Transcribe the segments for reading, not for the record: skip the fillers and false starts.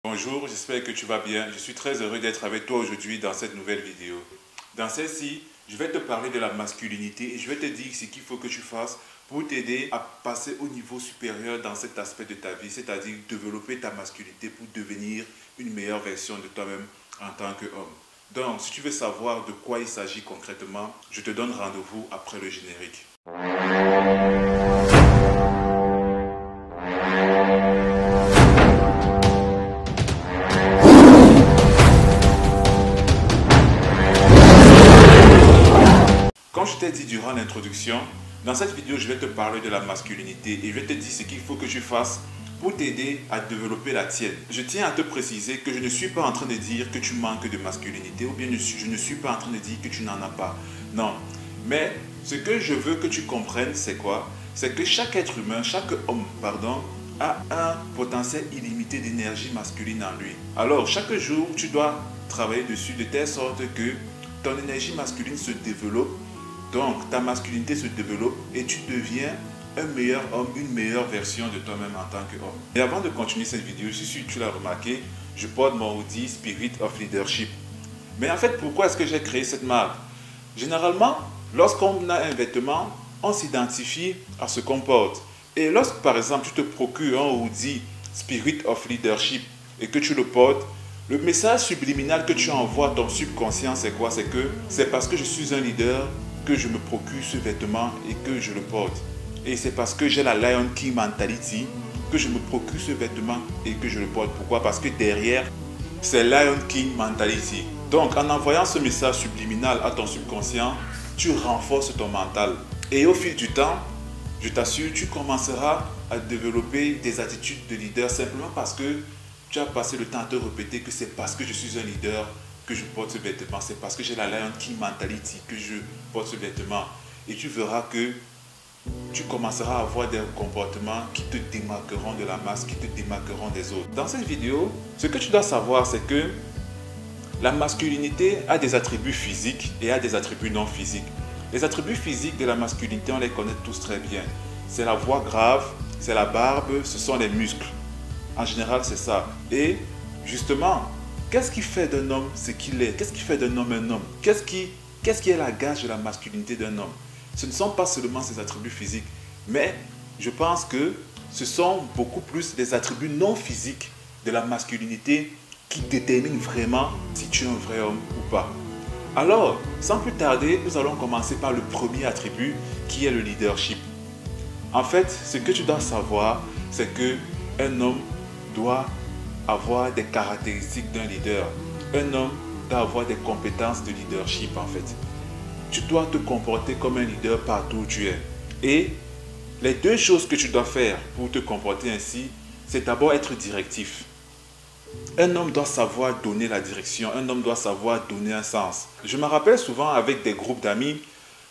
Bonjour, j'espère que tu vas bien. Je suis très heureux d'être avec toi aujourd'hui dans cette nouvelle vidéo. Dans celle-ci, je vais te parler de la masculinité et je vais te dire ce qu'il faut que tu fasses pour t'aider à passer au niveau supérieur dans cet aspect de ta vie, c'est-à-dire développer ta masculinité pour devenir une meilleure version de toi-même en tant qu'homme. Donc, si tu veux savoir de quoi il s'agit concrètement, je te donne rendez-vous après le générique. Comme je t'ai dit durant l'introduction, dans cette vidéo, je vais te parler de la masculinité et je vais te dire ce qu'il faut que tu fasses pour t'aider à développer la tienne. Je tiens à te préciser que je ne suis pas en train de dire que tu manques de masculinité ou bien je ne suis pas en train de dire que tu n'en as pas. Non. Mais ce que je veux que tu comprennes, c'est quoi? C'est que chaque être humain, chaque homme, a un potentiel illimité d'énergie masculine en lui. Alors, chaque jour, tu dois travailler dessus de telle sorte que ton énergie masculine se développe. Donc, ta masculinité se développe et tu deviens un meilleur homme, une meilleure version de toi-même en tant qu'homme. Et avant de continuer cette vidéo, je suis sûr que tu l'as remarqué, je porte mon hoodie Spirit of Leadership. Mais en fait, pourquoi est-ce que j'ai créé cette marque? Généralement, lorsqu'on a un vêtement, on s'identifie à ce qu'on porte. Et lorsque, par exemple, tu te procures un hoodie Spirit of Leadership et que tu le portes, le message subliminal que tu envoies à ton subconscient, c'est quoi? C'est parce que je suis un leader que je me procure ce vêtement et que je le porte. Et c'est parce que j'ai la Lion King mentality que je me procure ce vêtement et que je le porte. Pourquoi? Parce que derrière, c'est Lion King mentality. Donc, en envoyant ce message subliminal à ton subconscient, tu renforces ton mental. Et au fil du temps, je t'assure, tu commenceras à développer des attitudes de leader simplement parce que tu as passé le temps à te répéter que c'est parce que je suis un leader que je porte ce vêtement. C'est parce que j'ai la Lion King mentality que je porte ce vêtement. Et tu verras que tu commenceras à avoir des comportements qui te démarqueront de la masse, qui te démarqueront des autres. Dans cette vidéo, ce que tu dois savoir, c'est que la masculinité a des attributs physiques et a des attributs non physiques. Les attributs physiques de la masculinité, on les connaît tous très bien. C'est la voix grave, c'est la barbe, ce sont les muscles. En général, c'est ça. Et justement, qu'est-ce qui fait d'un homme ce qu'il est? Qu'est-ce qui fait d'un homme un homme? Qu'est-ce qui est la gage de la masculinité d'un homme? Ce ne sont pas seulement ses attributs physiques, mais je pense que ce sont beaucoup plus des attributs non physiques de la masculinité qui déterminent vraiment si tu es un vrai homme ou pas. Alors, sans plus tarder, nous allons commencer par le premier attribut qui est le leadership. En fait, ce que tu dois savoir, c'est qu'un homme doit avoir des caractéristiques d'un leader. Un homme doit avoir des compétences de leadership en fait. Tu dois te comporter comme un leader partout où tu es. Et les deux choses que tu dois faire pour te comporter ainsi, c'est d'abord être directif. Un homme doit savoir donner la direction, un homme doit savoir donner un sens. Je me rappelle souvent avec des groupes d'amis,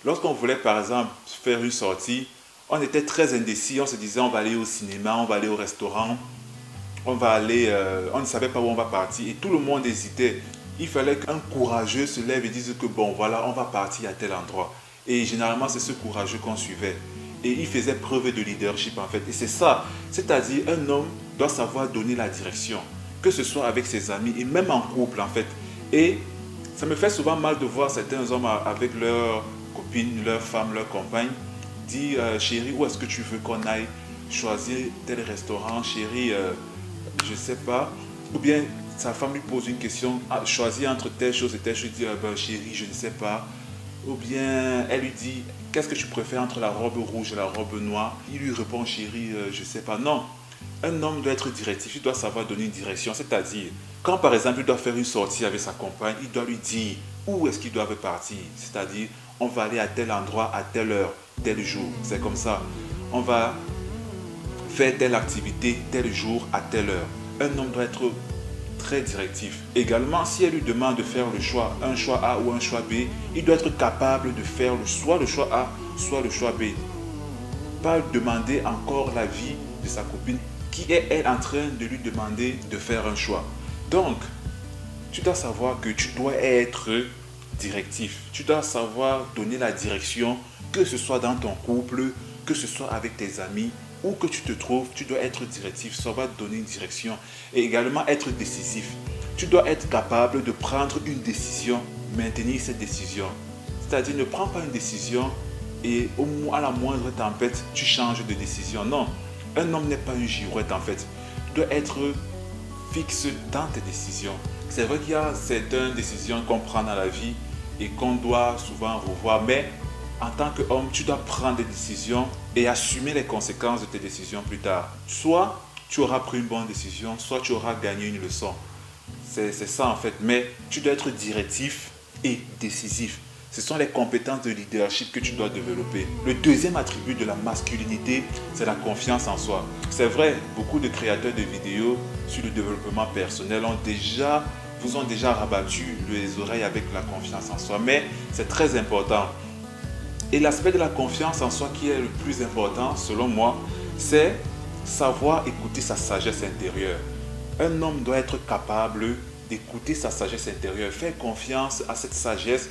lorsqu'on voulait par exemple faire une sortie, on était très indécis, on se disait on va aller au cinéma, on va aller au restaurant, on ne savait pas où on va partir et tout le monde hésitait. Il fallait qu'un courageux se lève et dise que bon voilà, on va partir à tel endroit. Et généralement c'est ce courageux qu'on suivait. Et il faisait preuve de leadership en fait. Et c'est ça, c'est-à-dire un homme doit savoir donner la direction, que ce soit avec ses amis et même en couple en fait. Et ça me fait souvent mal de voir certains hommes avec leurs copines, leurs femmes, leurs compagnes dire chérie, où est-ce que tu veux qu'on aille choisir tel restaurant, chérie, je ne sais pas. Ou bien sa femme lui pose une question, choisir entre telle chose et telle chose, il dit chérie, je ne sais pas. Ou bien elle lui dit, qu'est-ce que tu préfères entre la robe rouge et la robe noire? Il lui répond, chérie, je ne sais pas. Non, un homme doit être directif, il doit savoir donner une direction. C'est-à-dire, quand par exemple il doit faire une sortie avec sa compagne, il doit lui dire où est-ce qu'ils doivent partir. C'est-à-dire, on va aller à tel endroit, à telle heure, tel jour. C'est comme ça. On va faire telle activité, tel jour, à telle heure. Un homme doit être très directif. Également, si elle lui demande de faire le choix, un choix A ou un choix B, il doit être capable de faire soit le choix A, soit le choix B. Pas demander encore l'avis de sa copine qui est elle en train de lui demander de faire un choix. Donc, tu dois savoir que tu dois être directif. Tu dois savoir donner la direction, que ce soit dans ton couple, que ce soit avec tes amis où que tu te trouves, tu dois être directif, ça va te donner une direction et également être décisif. Tu dois être capable de prendre une décision, maintenir cette décision. C'est-à-dire ne prends pas une décision et à la moindre tempête, tu changes de décision. Non, un homme n'est pas une girouette en fait. Tu dois être fixe dans tes décisions. C'est vrai qu'il y a certaines décisions qu'on prend dans la vie et qu'on doit souvent revoir, mais en tant qu'homme, tu dois prendre des décisions et assumer les conséquences de tes décisions plus tard. Soit tu auras pris une bonne décision, soit tu auras gagné une leçon. C'est ça en fait, mais tu dois être directif et décisif. Ce sont les compétences de leadership que tu dois développer. Le deuxième attribut de la masculinité, c'est la confiance en soi. C'est vrai, beaucoup de créateurs de vidéos sur le développement personnel vous ont déjà rabattu les oreilles avec la confiance en soi. Mais c'est très important. Et l'aspect de la confiance en soi qui est le plus important, selon moi, c'est savoir écouter sa sagesse intérieure. Un homme doit être capable d'écouter sa sagesse intérieure, faire confiance à cette sagesse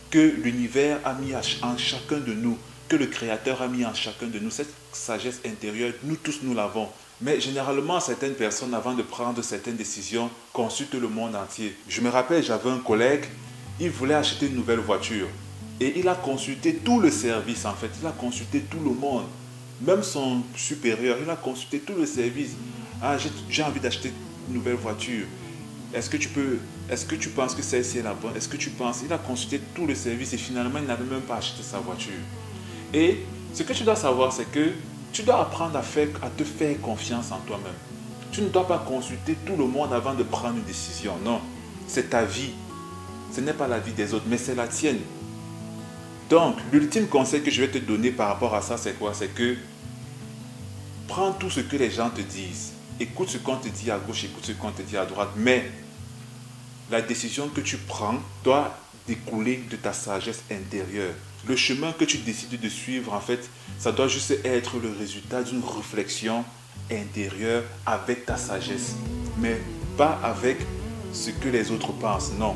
que l'univers a mis en chacun de nous, que le Créateur a mis en chacun de nous. Cette sagesse intérieure, nous tous, nous l'avons. Mais généralement, certaines personnes, avant de prendre certaines décisions, consultent le monde entier. Je me rappelle, j'avais un collègue, il voulait acheter une nouvelle voiture. Et il a consulté tout le service, en fait. Il a consulté tout le monde. Même son supérieur, il a consulté tout le service. Ah, j'ai envie d'acheter une nouvelle voiture. Est-ce que tu penses que celle-ci est la bonne? Est-ce que tu penses? Il a consulté tout le service et finalement, il n'avait même pas acheté sa voiture. Et ce que tu dois savoir, c'est que tu dois apprendre à te faire confiance en toi-même. Tu ne dois pas consulter tout le monde avant de prendre une décision. Non, c'est ta vie. Ce n'est pas la vie des autres, mais c'est la tienne. Donc, l'ultime conseil que je vais te donner par rapport à ça, c'est quoi? C'est que prends tout ce que les gens te disent. Écoute ce qu'on te dit à gauche, écoute ce qu'on te dit à droite, mais la décision que tu prends doit découler de ta sagesse intérieure. Le chemin que tu décides de suivre, en fait, ça doit juste être le résultat d'une réflexion intérieure avec ta sagesse, mais pas avec ce que les autres pensent, non.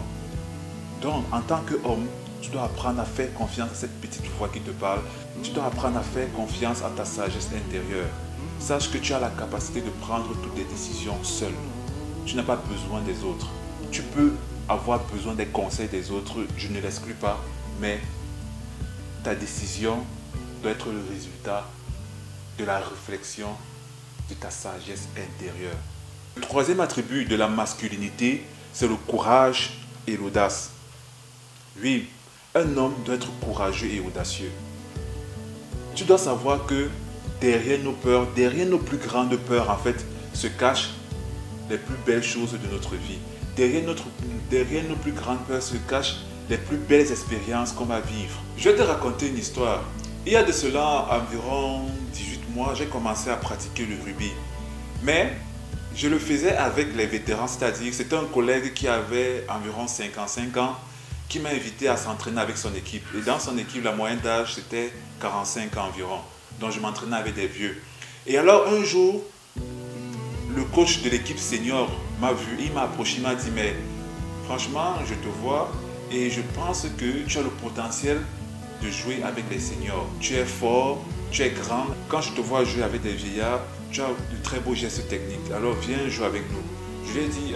Donc, en tant qu'homme, tu dois apprendre à faire confiance à cette petite voix qui te parle. Tu dois apprendre à faire confiance à ta sagesse intérieure. Sache que tu as la capacité de prendre toutes tes décisions seul. Tu n'as pas besoin des autres. Tu peux avoir besoin des conseils des autres, je ne l'exclus pas, mais ta décision doit être le résultat de la réflexion de ta sagesse intérieure. Le troisième attribut de la masculinité, c'est le courage et l'audace. Oui, un homme doit être courageux et audacieux. Tu dois savoir que derrière nos peurs, derrière nos plus grandes peurs, en fait, se cachent les plus belles choses de notre vie. Derrière nos plus grandes peurs se cachent les plus belles expériences qu'on va vivre. Je vais te raconter une histoire. Il y a de cela environ 18 mois, j'ai commencé à pratiquer le rugby. Mais je le faisais avec les vétérans, c'est-à-dire c'était un collègue qui avait environ 55 ans qui m'a invité à s'entraîner avec son équipe. Et dans son équipe, la moyenne d'âge, c'était 45 ans environ. Donc je m'entraînais avec des vieux. Et alors un jour, le coach de l'équipe senior m'a vu, il m'a approché, il m'a dit, mais franchement, je te vois et je pense que tu as le potentiel de jouer avec les seniors. Tu es fort, tu es grand. Quand je te vois jouer avec des vieillards, tu as de très beaux gestes techniques. Alors viens jouer avec nous. Je lui ai dit,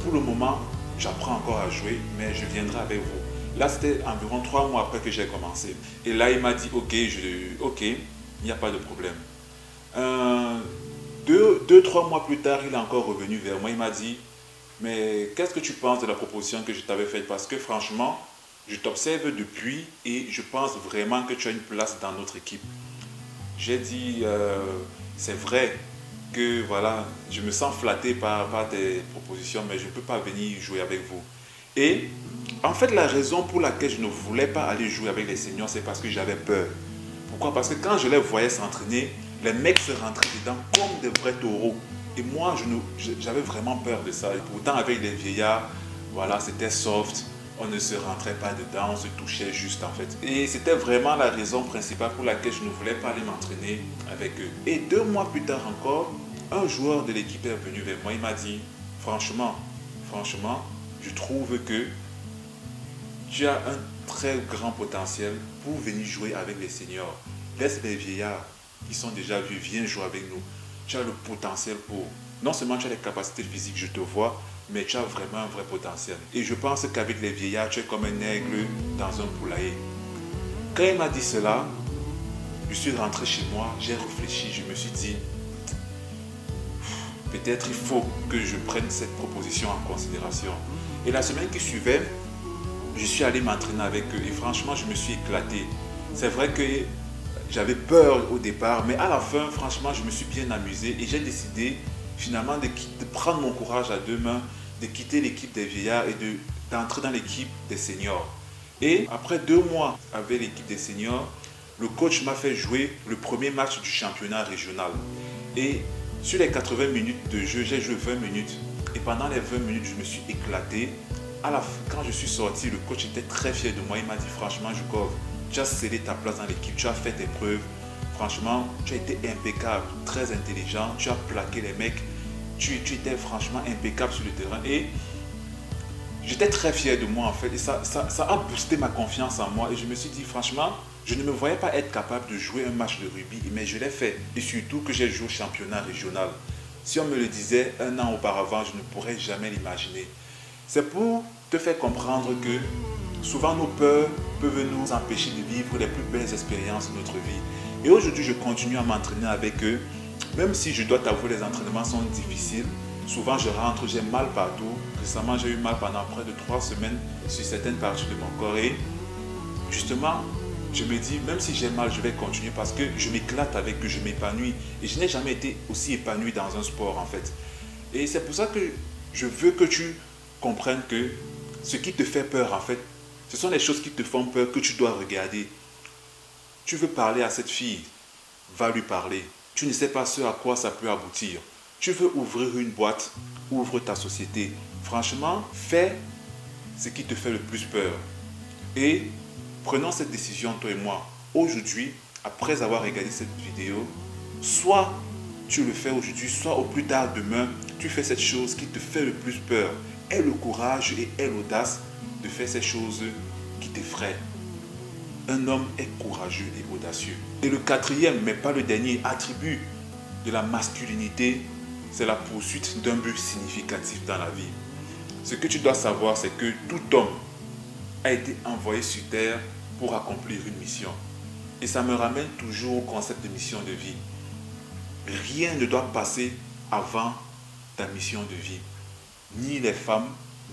pour le moment, j'apprends encore à jouer, mais je viendrai avec vous. Là, c'était environ 3 mois après que j'ai commencé. Et là, il m'a dit, ok, il n'y a pas de problème. 2-3 mois plus tard, il est encore revenu vers moi. Il m'a dit, mais qu'est-ce que tu penses de la proposition que je t'avais faite? Parce que franchement, je t'observe depuis et je pense vraiment que tu as une place dans notre équipe. J'ai dit, c'est vrai que voilà, je me sens flatté par tes propositions, mais je ne peux pas venir jouer avec vous. Et en fait, la raison pour laquelle je ne voulais pas aller jouer avec les seniors, c'est parce que j'avais peur. Pourquoi? Parce que quand je les voyais s'entraîner, les mecs se rentraient dedans comme des vrais taureaux. Et moi, j'avais vraiment peur de ça. Et pourtant, avec les vieillards, voilà, c'était soft. On ne se rentrait pas dedans, on se touchait juste en fait. Et c'était vraiment la raison principale pour laquelle je ne voulais pas aller m'entraîner avec eux. Et 2 mois plus tard encore, un joueur de l'équipe est venu vers moi. Il m'a dit, franchement, je trouve que tu as un très grand potentiel pour venir jouer avec les seniors. Laisse les vieillards. ils sont déjà vus, viens jouer avec nous. Tu as le potentiel pour... Non seulement tu as les capacités physiques, je te vois, mais tu as vraiment un vrai potentiel. Et je pense qu'avec les vieillards, tu es comme un aigle dans un poulailler. Quand il m'a dit cela, je suis rentré chez moi, j'ai réfléchi, je me suis dit, peut-être il faut que je prenne cette proposition en considération. Et la semaine qui suivait, je suis allé m'entraîner avec eux et franchement, je me suis éclaté. C'est vrai que j'avais peur au départ, mais à la fin, franchement, je me suis bien amusé et j'ai décidé finalement de prendre mon courage à deux mains, de quitter l'équipe des vieillards et d'entrer dans l'équipe des seniors. Et après 2 mois avec l'équipe des seniors, le coach m'a fait jouer le premier match du championnat régional. Et sur les 80 minutes de jeu, j'ai joué 20 minutes. Et pendant les 20 minutes, je me suis éclaté. À la fin, quand je suis sorti, le coach était très fier de moi. Il m'a dit, franchement, Joukov, tu as scellé ta place dans l'équipe, tu as fait tes preuves. Franchement, tu as été impeccable, très intelligent, tu as plaqué les mecs. Tu étais franchement impeccable sur le terrain. Et j'étais très fier de moi en fait. Et ça a boosté ma confiance en moi. Et je me suis dit, franchement, je ne me voyais pas être capable de jouer un match de rugby, mais je l'ai fait. Et surtout que j'ai joué au championnat régional. Si on me le disait 1 an auparavant, je ne pourrais jamais l'imaginer. C'est pour te faire comprendre que souvent nos peurs peuvent nous empêcher de vivre les plus belles expériences de notre vie. Et aujourd'hui, je continue à m'entraîner avec eux. Même si je dois t'avouer, les entraînements sont difficiles. Souvent, je rentre, j'ai mal partout. Récemment, j'ai eu mal pendant près de 3 semaines sur certaines parties de mon corps. Et justement, je me dis, même si j'ai mal, je vais continuer parce que je m'éclate avec eux, je m'épanouis. Et je n'ai jamais été aussi épanoui dans un sport en fait. Et c'est pour ça que je veux que tu comprennes que ce qui te fait peur en fait, ce sont les choses qui te font peur que tu dois regarder. Tu veux parler à cette fille, va lui parler. Tu ne sais pas ce à quoi ça peut aboutir. Tu veux ouvrir une boîte, ouvre ta société. Franchement, fais ce qui te fait le plus peur. Et prenons cette décision, toi et moi. Aujourd'hui, après avoir regardé cette vidéo, soit tu le fais aujourd'hui, soit au plus tard demain, tu fais cette chose qui te fait le plus peur. Aie le courage et aie l'audace de faire ces choses qui t'effraient. Un homme est courageux et audacieux. Et le quatrième, mais pas le dernier, attribut de la masculinité, c'est la poursuite d'un but significatif dans la vie. Ce que tu dois savoir, c'est que tout homme a été envoyé sur terre pour accomplir une mission. Et ça me ramène toujours au concept de mission de vie. Rien ne doit passer avant ta mission de vie. Ni les femmes,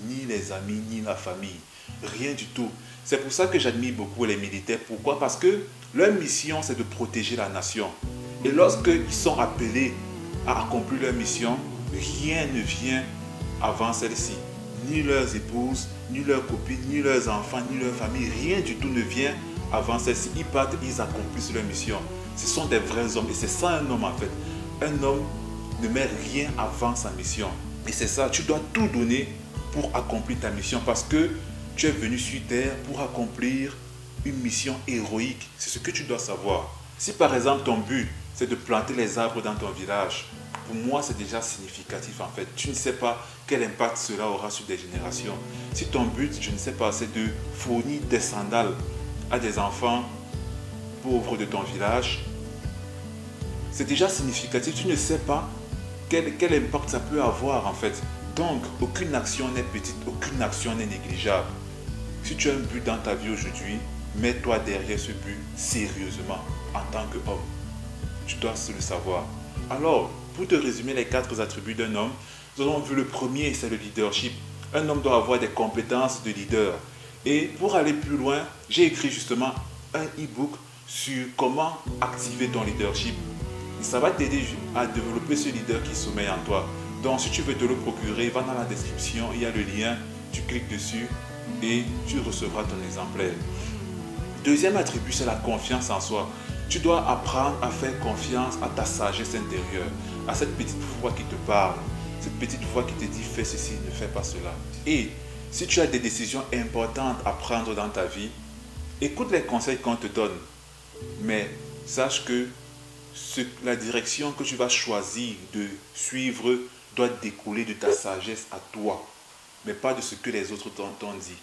ni les amis, ni la famille. Rien du tout. C'est pour ça que j'admire beaucoup les militaires. Pourquoi? Parce que leur mission, c'est de protéger la nation. Et lorsqu'ils sont appelés à accomplir leur mission, rien ne vient avant celle-ci. Ni leurs épouses, ni leurs copines, ni leurs enfants, ni leur famille. Rien du tout ne vient avant celle-ci. Ils partent, ils accomplissent leur mission. Ce sont des vrais hommes. Et c'est ça un homme en fait. Un homme ne met rien avant sa mission. Et c'est ça, tu dois tout donner pour accomplir ta mission. Parce que tu es venu sur terre pour accomplir une mission héroïque. C'est ce que tu dois savoir. Si par exemple ton but, c'est de planter les arbres dans ton village, pour moi c'est déjà significatif en fait. Tu ne sais pas quel impact cela aura sur des générations. Si ton but, je ne sais pas, c'est de fournir des sandales à des enfants pauvres de ton village, c'est déjà significatif. Tu ne sais pas quel impact ça peut avoir en fait. Donc, aucune action n'est petite, aucune action n'est négligeable. Si tu as un but dans ta vie aujourd'hui, mets-toi derrière ce but sérieusement en tant qu'homme. Tu dois le savoir. Alors, pour te résumer les 4 attributs d'un homme, nous avons vu le premier, c'est le leadership. Un homme doit avoir des compétences de leader. Et pour aller plus loin, j'ai écrit justement un e-book sur comment activer ton leadership. Et ça va t'aider à développer ce leader qui sommeille en toi. Donc, si tu veux te le procurer, va dans la description, il y a le lien, tu cliques dessus et tu recevras ton exemplaire. Deuxième attribut, c'est la confiance en soi. Tu dois apprendre à faire confiance à ta sagesse intérieure, à cette petite voix qui te parle, cette petite voix qui te dit fais ceci, ne fais pas cela. Et si tu as des décisions importantes à prendre dans ta vie, écoute les conseils qu'on te donne, mais sache que la direction que tu vas choisir de suivre doit découler de ta sagesse à toi, mais pas de ce que les autres t'ont dit.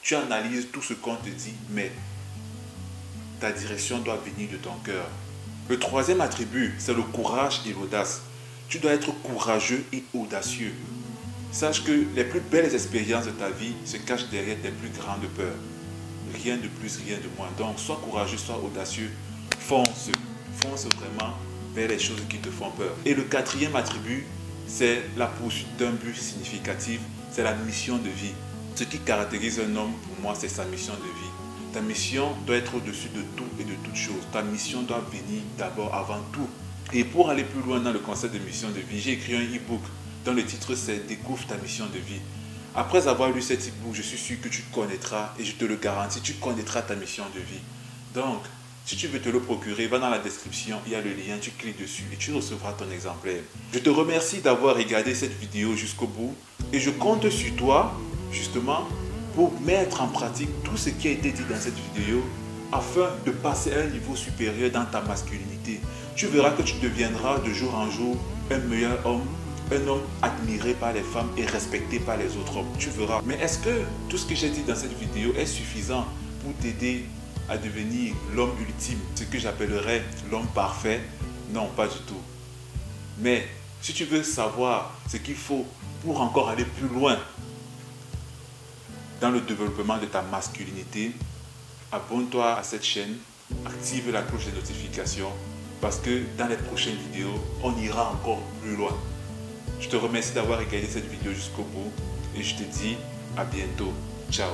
Tu analyses tout ce qu'on te dit, mais ta direction doit venir de ton cœur. Le troisième attribut, c'est le courage et l'audace. Tu dois être courageux et audacieux. Sache que les plus belles expériences de ta vie se cachent derrière tes plus grandes peurs. Rien de plus, rien de moins. Donc, sois courageux, sois audacieux. Fonce. Fonce vraiment vers les choses qui te font peur. Et le quatrième attribut, c'est la poursuite d'un but significatif. C'est la mission de vie. Ce qui caractérise un homme, pour moi, c'est sa mission de vie. Ta mission doit être au-dessus de tout et de toute chose. Ta mission doit venir d'abord, avant tout. Et pour aller plus loin dans le concept de mission de vie, j'ai écrit un e-book dont le titre c'est « Découvre ta mission de vie ». Après avoir lu cet e-book, je suis sûr que tu connaîtras, et je te le garantis, tu connaîtras ta mission de vie. Donc, si tu veux te le procurer, va dans la description, il y a le lien, tu cliques dessus et tu recevras ton exemplaire. Je te remercie d'avoir regardé cette vidéo jusqu'au bout et je compte sur toi, justement, pour mettre en pratique tout ce qui a été dit dans cette vidéo afin de passer à un niveau supérieur dans ta masculinité. Tu verras que tu deviendras de jour en jour un meilleur homme, un homme admiré par les femmes et respecté par les autres hommes. Tu verras. Mais est-ce que tout ce que j'ai dit dans cette vidéo est suffisant pour t'aider à devenir l'homme ultime, ce que j'appellerais l'homme parfait? Non, pas du tout. Mais si tu veux savoir ce qu'il faut pour encore aller plus loin dans le développement de ta masculinité, abonne-toi à cette chaîne, active la cloche de notification parce que dans les prochaines vidéos, on ira encore plus loin. Je te remercie d'avoir regardé cette vidéo jusqu'au bout et je te dis à bientôt. Ciao.